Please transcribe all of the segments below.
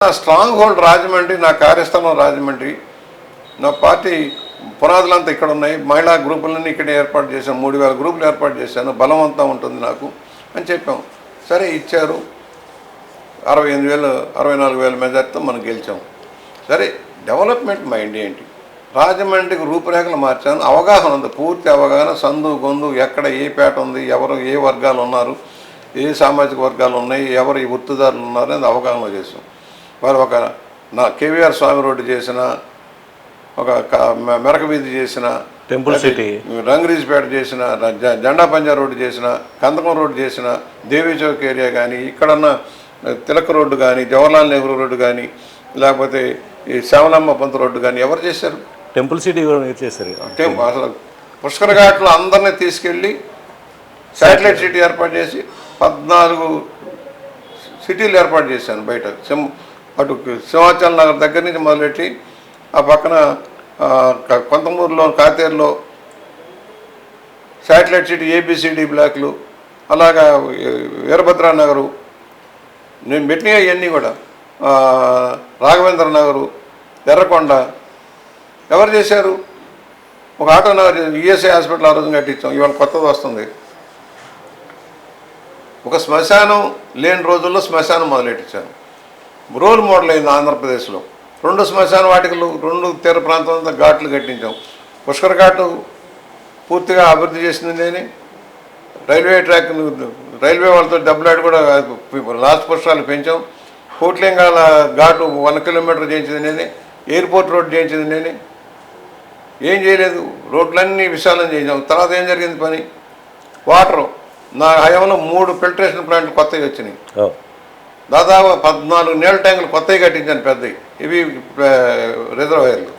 నా strong hold Rajahmundry, నా కార్యస్థలం రాజమండ్రి, నా పార్టీ పునాదులంతా ఇక్కడ ఉన్నాయి, మహిళా గ్రూపులన్నీ ఇక్కడ ఏర్పాటు చేశాను, 3000 గ్రూపులు ఏర్పాటు చేశాను, బలవంతం ఉంటుంది నాకు అని చెప్పాం. సరే ఇచ్చారు, 64,000 మెజార్టీతో మనం గెలిచాం. సరే డెవలప్మెంట్ మైండ్ ఏంటి, రాజమండ్రికి రూపురేఖలు మార్చాను, అవగాహన ఉంది, పూర్తి అవగాహన, సందు గొందు ఎక్కడ ఏ పేట ఉంది, ఎవరు ఏ వర్గాలు ఉన్నారు, ఏ సామాజిక వర్గాలు ఉన్నాయి, ఎవరు ఈ వృత్తిదారులు ఉన్నారు అనేది అవగాహన చేసాం. వారు ఒక నా కేవీఆర్ స్వామి రోడ్డు చేసిన, ఒక మెరక వీధి చేసిన, టెంపుల్ సిటీ రంగరీజ్పేట చేసిన, జెండా పంజా రోడ్డు చేసిన, కందకం రోడ్డు చేసిన, దేవీ చౌక్ ఏరియా కానీ, ఇక్కడన్న తిలక్ రోడ్డు కానీ, జవహర్లాల్ నెహ్రూ రోడ్డు కానీ, లేకపోతే ఈ శ్యామలమ్మ పంత రోడ్డు కానీ ఎవరు చేశారు? టెంపుల్ సిటీ చేశారు. అసలు పుష్కర ఘాట్లో అందరినీ తీసుకెళ్ళి శాటిలైట్ సిటీ ఏర్పాటు చేసి 14 సిటీలు ఏర్పాటు చేశాను. బయట అటు సింహాచల్ నగర్ దగ్గర నుంచి మొదలెట్టి ఆ పక్కన కొంతమూరులో, కాతేరులో శాటిలైట్ సిటీ, ఏబిసిడి బ్లాక్లు, అలాగా వీరభద్రా నగరు, నేను పెట్టినవి ఇవన్నీ కూడా, రాఘవేంద్ర నగరు, ఎర్రకొండ ఎవరు చేశారు? ఒక ఆటో నగర్, ఈఎస్ఐ హాస్పిటల్ ఆ రోజు కట్టించాం, ఇవాళ కొత్తది వస్తుంది. ఒక శ్మశానం లేని రోజుల్లో శ్మశానం మొదలెట్టించాను, రోల్ మోడల్ అయింది ఆంధ్రప్రదేశ్లో. 2 శ్మశాన వాటికలు, 2 తీర ప్రాంతంలో ఘాట్లు కట్టించాం. పుష్కర ఘాటు పూర్తిగా అభివృద్ధి చేసింది నేనే. రైల్వే ట్రాక్, రైల్వే వాళ్ళతో డబ్బులాడి కూడా లాస్ట్ పుష్కరాలు పెంచాం. కోట్లింగాల ఘాటు 1 కిలోమీటర్ చేయించింది నేనే. ఎయిర్పోర్ట్ రోడ్ చేయించింది నేనే. ఏం చేయలేదు, రోడ్లన్నీ విశాలం చేయించాం. తర్వాత ఏం జరిగింది పని? వాటరు నా హయాంలో 3 ఫిల్టరేషన్ ప్లాంట్లు కొత్తవి వచ్చినాయి. దాదాపు 14 నీళ్ళ ట్యాంకులు కొత్తవి కట్టించాను, పెద్దవి. ఇవి రిజర్వాయర్లు.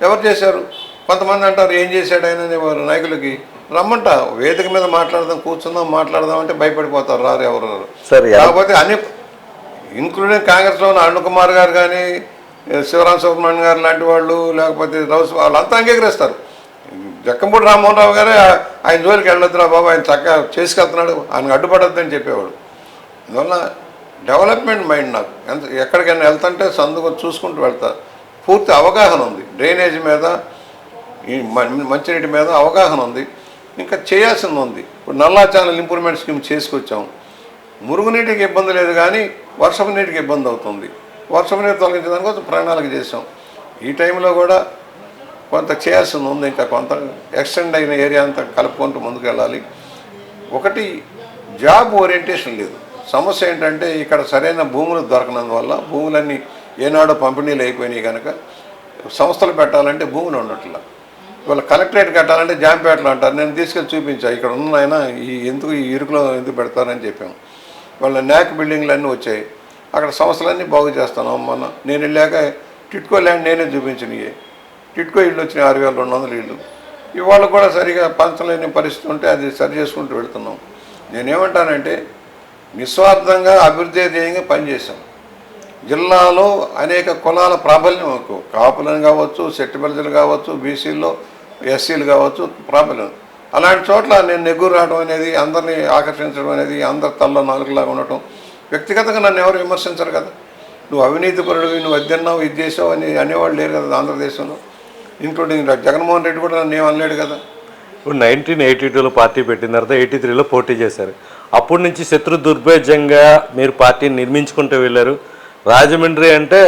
ఎవరు చేశారు? కొంతమంది అంటారు ఏం చేశాడు ఆయన, వారు నాయకులకి రమ్మంట, వేదిక మీద మాట్లాడదాం, కూర్చుందాం, మాట్లాడదాం అంటే భయపడిపోతారు, రారు ఎవరు. కాకపోతే అన్ని ఇంక్లూడింగ్ కాంగ్రెస్లో ఉన్న అరుణ్ కుమార్ గారు కానీ, శివరాం సుబ్రహ్మణ్యం గారు లాంటి వాళ్ళు, లేకపోతే రౌస్, వాళ్ళంతా అంగీకరిస్తారు. జక్కంపూడి రామ్మోహన్ రావు గారే ఆయన జోలికి వెళ్ళొద్దురా బాబు, ఆయన చక్కగా చేసుకెళ్తున్నాడు, ఆయనకు అడ్డుపడొద్దని చెప్పేవాడు. అందువల్ల డెవలప్మెంట్ మైండ్ నాకు. ఎక్కడికైనా వెళ్తుంటే సందుకు చూసుకుంటూ వెళ్తా. పూర్తి అవగాహన ఉంది, డ్రైనేజ్ మీద, ఈ మంచినీటి మీద అవగాహన ఉంది. ఇంకా చేయాల్సింది ఉంది. ఇప్పుడు నల్లా ఛానల్ ఇంప్రూవ్మెంట్ స్కీమ్ చేసుకొచ్చాం. మురుగునీటికి ఇబ్బంది లేదు కానీ వర్షపు నీటికి ఇబ్బంది అవుతుంది. వర్షపు నీరు తొలగించడానికి కొంచెం ప్రణాళిక చేసాం. ఈ టైంలో కూడా కొంత చేయాల్సింది ఉంది. ఇంకా కొంత ఎక్స్టెండ్ అయిన ఏరియా అంతా కలుపుకుంటూ ముందుకు వెళ్ళాలి. ఒకటి జాబ్ ఓరియంటేషన్ లేదు. సమస్య ఏంటంటే ఇక్కడ సరైన భూములు దొరకనందువల్ల, భూములన్నీ ఏనాడో పంపిణీలు అయిపోయినాయి కనుక సంస్థలు పెట్టాలంటే భూములు ఉండట్లా. ఇవాళ కలెక్టరేట్ కట్టాలంటే జాంపేటలు అంటారు. నేను తీసుకెళ్ళి చూపించాను, ఇక్కడ ఉన్న ఆయన ఈ ఇరుకులో ఎందుకు పెడతారని చెప్పాము. వాళ్ళ న్యాక్ బిల్డింగ్లు అన్నీ వచ్చాయి, అక్కడ సంస్థలన్నీ బాగు చేస్తాను. మొన్న నేను వెళ్ళాక టిట్కో ల్యాండ్ నేనే చూపించినవి. టిట్కో ఇళ్ళు వచ్చినాయి, 6,200 ఇళ్ళు. ఇవాళ కూడా సరిగా పంచలేని పరిస్థితి ఉంటే అది సరి చేసుకుంటూ వెళుతున్నాం. నేనేమంటానంటే నిస్వార్థంగా అభివృద్ధి ధ్యేయంగా పనిచేశాం. జిల్లాలో అనేక కులాల ప్రాబల్యం, కాపులను కావచ్చు, సెట్టిబెల్జలు కావచ్చు, బీసీల్లో ఎస్సీలు కావచ్చు, ప్రాబల్యం. అలాంటి చోట్ల నేను నెగ్గురు రావడం అనేది, అందరినీ ఆకర్షించడం అనేది, అందరి తల్ల నాలుగులాగా ఉండటం. వ్యక్తిగతంగా నన్ను ఎవరు విమర్శించరు కదా. నువ్వు అవినీతి పరుడివి, నువ్వు అది తిన్నావు, ఇది చేసావు అని అనేవాళ్ళు లేరు కదా ఆంధ్రదేశంలో. ఇంక్లూడింగ్ జగన్మోహన్ రెడ్డి కూడా నన్ను ఏమనలేడు కదా. ఇప్పుడు 1982లో పార్టీ పెట్టిన తర్వాత 83లో పోటీ చేశారు. అప్పటి నుంచి శత్రు దుర్భేద్యంగా మీరు పార్టీని నిర్మించుకుంటూ వెళ్ళారు. రాజమండ్రి అంటే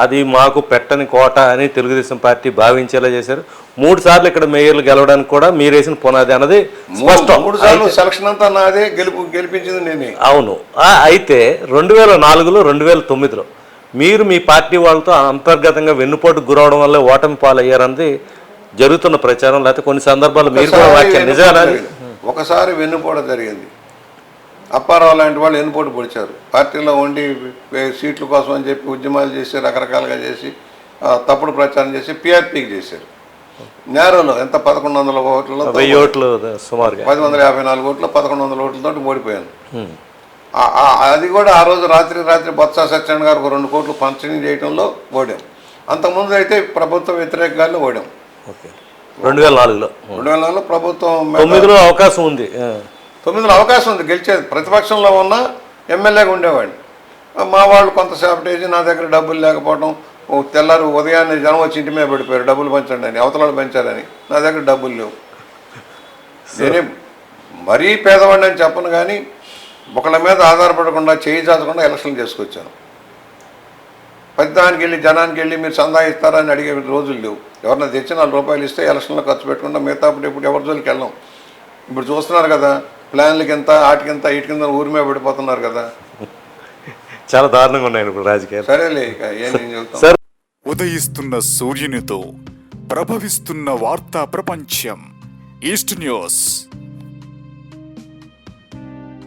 అది మాకు పెట్టని కోట అని తెలుగుదేశం పార్టీ భావించేలా చేశారు. 3 సార్లు ఇక్కడ మేయర్లు గెలవడానికి కూడా మీరు వేసిన పునాది అన్నది స్పష్టం. 3 సార్లు సెలక్షన్ అంతా నాదే, గెలిపించింది నేనే. అవును. అయితే 2004లో 2009లో మీరు మీ పార్టీ వాళ్ళతో అంతర్గతంగా వెన్నుపోటు గురవడం వల్ల ఓటమి పాలయ్యారన్నది జరుగుతున్న ప్రచారం. లేకపోతే కొన్ని సందర్భాలు మీరు కూడా వాక్యం నిజానా? ఒకసారి వెన్నుపోటు జరిగింది. అప్పారావు లాంటి వాళ్ళు వెన్నుపోటు పొడిచారు. పార్టీలో ఉండి సీట్ల కోసం అని చెప్పి ఉద్యమాలు చేసి, రకరకాలుగా చేసి, తప్పుడు ప్రచారం చేసి పీఆర్పీకి చేశారు. నేరోలో ఎంత 1100 ఓట్లలో 1000 ఓట్లు, సుమారుగా 1054 ఓట్లు, 1100 ఓట్లతో ఓడిపోయాను. అది కూడా ఆ రోజు రాత్రి బొత్స సత్యనారాయణ గారు 2 కోట్లు పంపిణీ చేయడంలో ఓడాం. అంతకుముందు అయితే ప్రభుత్వ వ్యతిరేకంగానే ఓడాం. 2004లో ప్రభుత్వం 9లో అవకాశం ఉంది. 9లో అవకాశం ఉంది గెలిచేది. ప్రతిపక్షంలో ఉన్న ఎమ్మెల్యేగా ఉండేవాడిని. మా వాళ్ళు కొంత సాబిటేజ్, నా దగ్గర డబ్బులు లేకపోవడం, తెల్లారు ఉదయాన్నే జనం వచ్చి ఇంటి మీద పడిపోయారు డబ్బులు పెంచండి అని, అవతలాలు పెంచాలని. నా దగ్గర డబ్బులు లేవు. నేనే మరీ పేదవాడిని అని చెప్పను, కానీ ఒకళ్ళ మీద ఆధారపడకుండా చేయి చాచకుండా ఎలక్షన్లు చేసుకొచ్చాను. పెద్దానికి వెళ్ళి జనానికి వెళ్ళి మీరు సందా ఇస్తారని అడిగే రోజులు లేవు. ఎవరన్నా తెచ్చి 4 రూపాయలు ఇస్తే ఎలక్షన్లో ఖర్చు పెట్టుకుంటా, మిగతా ఇప్పుడు ఎవరి జోలికి వెళ్ళాం. ఇప్పుడు చూస్తున్నారు కదా, ప్లాన్లకి ఎంత, ఆటికింత, వీటికింత ఊరి మీద పడిపోతున్నారు కదా. చాలా దారుణంగా ఉన్నాయి ఇప్పుడు రాజకీయాలు. సరేలే, ఇక ఏం చెబుతాం. ఉదయిస్తున్న సూర్యునితో ప్రభవిస్తున్న వార్తా ప్రపంచం ఈస్ట్ న్యూస్.